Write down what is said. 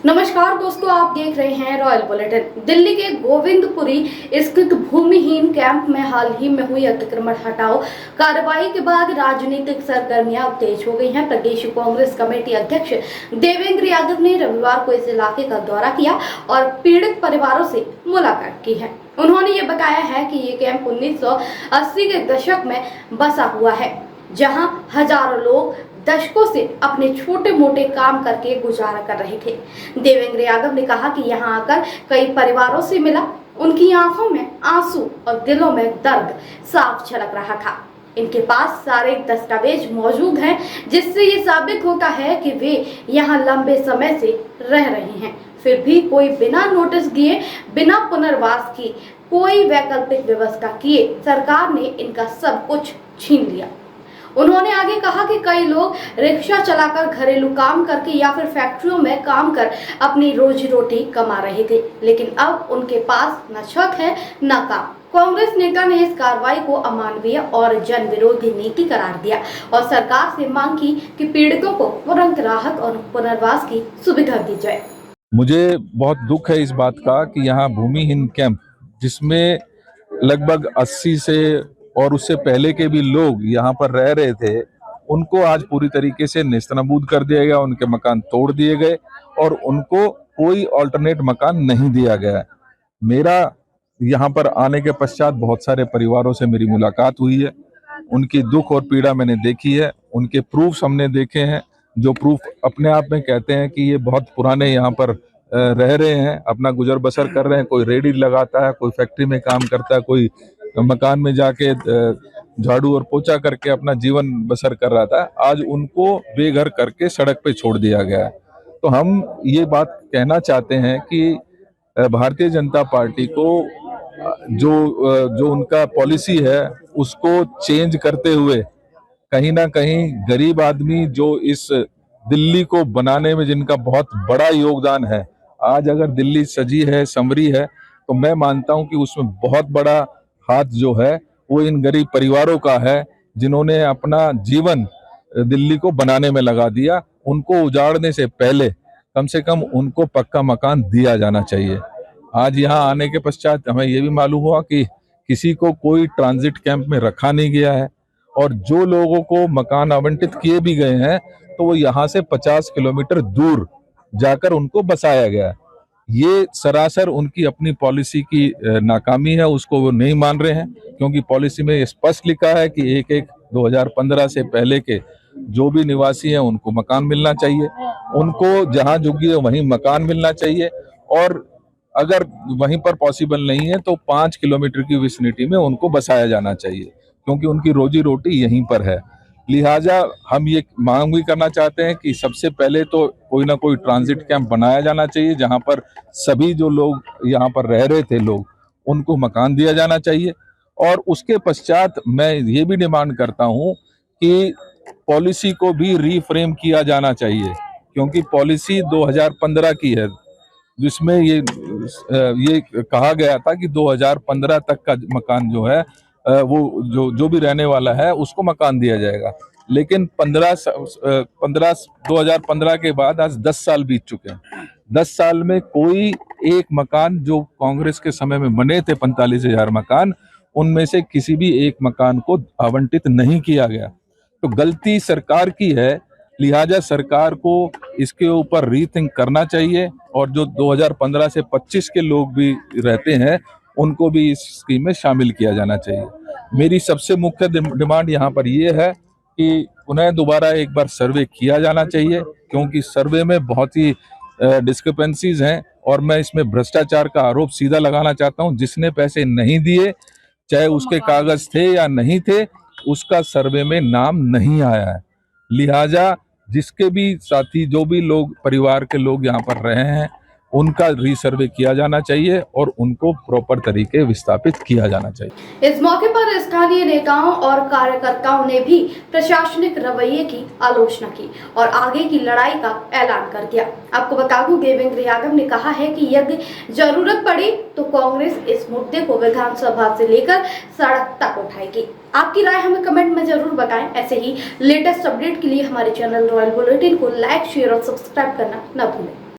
नमस्कार दोस्तों, आप देख रहे हैं रॉयल बुलेटिन। दिल्ली के गोविंदपुरी स्थित भूमिहीन कैंप में हाल ही में हुई अतिक्रमण हटाओ कार्रवाई के बाद राजनीतिक सरगर्मियां अब तेज हो गई हैं। प्रदेश कांग्रेस कमेटी अध्यक्ष देवेंद्र यादव ने रविवार को इस इलाके का दौरा किया और पीड़ित परिवारों से मुलाकात की है। उन्होंने ये बताया है कि ये कैंप 1980 के दशक में बसा हुआ है, जहां हजारों लोग दशकों से अपने छोटे मोटे काम करके गुजारा कर रहे थे। देवेंद्र यादव ने कहा कि यहां आकर कई परिवारों से मिला, उनकी आंखों में आंसू और दिलों में दर्द साफ झलक रहा था। इनके पास सारे दस्तावेज मौजूद हैं, जिससे ये साबित होता है कि वे यहाँ लंबे समय से रह रहे हैं। फिर भी कोई बिना नोटिस दिए, बिना पुनर्वास की, कोई वैकल्पिक व्यवस्था किए सरकार ने इनका सब कुछ छीन लिया। उन्होंने आगे कहा कि कई लोग रिक्शा चलाकर, घरेलू काम करके या फिर फैक्ट्रियों में काम कर अपनी रोजी रोटी कमा रहे थे, लेकिन अब उनके पास न छत है न काम। कांग्रेस नेता ने इस कार्रवाई को अमानवीय और जन विरोधी नीति करार दिया और सरकार से मांग की कि पीड़ितों को तुरंत राहत और पुनर्वास की सुविधा दी जाए। मुझे बहुत दुख है इस बात का कि यहाँ भूमिहीन कैंप, जिसमें लगभग 80 से और उससे पहले के भी लोग यहाँ पर रह रहे थे, उनको आज पूरी तरीके से नेस्तनाबूद कर दिया गया। उनके मकान तोड़ दिए गए और उनको कोई अल्टरनेट मकान नहीं दिया गया। मेरा यहाँ पर आने के पश्चात बहुत सारे परिवारों से मेरी मुलाकात हुई है। उनकी दुख और पीड़ा मैंने देखी है, उनके प्रूफ हमने देखे हैं, जो प्रूफ अपने आप में कहते हैं कि ये बहुत पुराने यहाँ पर रह रहे हैं, अपना गुजर बसर कर रहे हैं। कोई रेडी लगाता है, कोई फैक्ट्री में काम करता है, कोई मकान में जाके झाड़ू और पोछा करके अपना जीवन बसर कर रहा था। आज उनको बेघर करके सड़क पे छोड़ दिया गया है। तो हम ये बात कहना चाहते हैं कि भारतीय जनता पार्टी को जो उनका पॉलिसी है उसको चेंज करते हुए कहीं ना कहीं गरीब आदमी, जो इस दिल्ली को बनाने में जिनका बहुत बड़ा योगदान है, आज अगर दिल्ली सजी है, संवरी है, तो मैं मानता हूं कि उसमें बहुत बड़ा हाथ जो है वो इन गरीब परिवारों का है, जिन्होंने अपना जीवन दिल्ली को बनाने में लगा दिया। उनको उजाड़ने से पहले कम से कम उनको पक्का मकान दिया जाना चाहिए। आज यहाँ आने के पश्चात हमें ये भी मालूम हुआ कि किसी को कोई ट्रांजिट कैंप में रखा नहीं गया है, और जो लोगों को मकान आवंटित किए भी गए हैं तो वो यहाँ से 50 किलोमीटर दूर जाकर उनको बसाया गया। ये सरासर उनकी अपनी पॉलिसी की नाकामी है, उसको वो नहीं मान रहे हैं, क्योंकि पॉलिसी में स्पष्ट लिखा है कि 2015 से पहले के जो भी निवासी हैं उनको मकान मिलना चाहिए, उनको जहाँ झुग्गी है वहीं मकान मिलना चाहिए, और अगर वहीं पर पॉसिबल नहीं है तो 5 किलोमीटर की विसिनिटी में उनको बसाया जाना चाहिए, क्योंकि उनकी रोजी रोटी यहीं पर है। लिहाजा हम ये मांग भी करना चाहते हैं कि सबसे पहले तो कोई ना कोई ट्रांजिट कैंप बनाया जाना चाहिए, जहां पर सभी जो लोग यहाँ पर रह रहे थे लोग, उनको मकान दिया जाना चाहिए। और उसके पश्चात मैं ये भी डिमांड करता हूँ कि पॉलिसी को भी रीफ्रेम किया जाना चाहिए, क्योंकि पॉलिसी 2015 की है, जिसमें ये कहा गया था कि 2015 तक का मकान जो है वो जो भी रहने वाला है उसको मकान दिया जाएगा। लेकिन 2015 के बाद आज 10 साल बीत चुके हैं। 10 साल में कोई एक मकान, जो कांग्रेस के समय में बने थे 45,000 मकान, उनमें से किसी भी एक मकान को आवंटित नहीं किया गया। तो गलती सरकार की है, लिहाजा सरकार को इसके ऊपर रीथिंक करना चाहिए, और जो 2015 से 25 के लोग भी रहते हैं उनको भी इस स्कीम में शामिल किया जाना चाहिए। मेरी सबसे मुख्य डिमांड यहाँ पर ये है कि उन्हें दोबारा एक बार सर्वे किया जाना चाहिए, क्योंकि सर्वे में बहुत ही डिस्क्रिपेंसीज हैं, और मैं इसमें भ्रष्टाचार का आरोप सीधा लगाना चाहता हूँ। जिसने पैसे नहीं दिए, चाहे उसके कागज थे या नहीं थे, उसका सर्वे में नाम नहीं आया है। लिहाजा जिसके भी साथी, जो भी लोग परिवार के लोग यहाँ पर रहे हैं, उनका रीसर्वे किया जाना चाहिए और उनको प्रॉपर तरीके विस्थापित किया जाना चाहिए। इस मौके पर स्थानीय नेताओं और कार्यकर्ताओं ने भी प्रशासनिक रवैये की आलोचना की और आगे की लड़ाई का ऐलान कर दिया। आपको बता दूं, देवेंद्र यादव ने कहा है कि यदि जरूरत पड़ी तो कांग्रेस इस मुद्दे को विधानसभा से लेकर सड़क तक उठाएगी। आपकी राय हमें कमेंट में जरूर बताएं। ऐसे ही लेटेस्ट अपडेट के लिए हमारे चैनल रॉयल बुलेटिन को लाइक, शेयर और सब्सक्राइब करना न भूलें।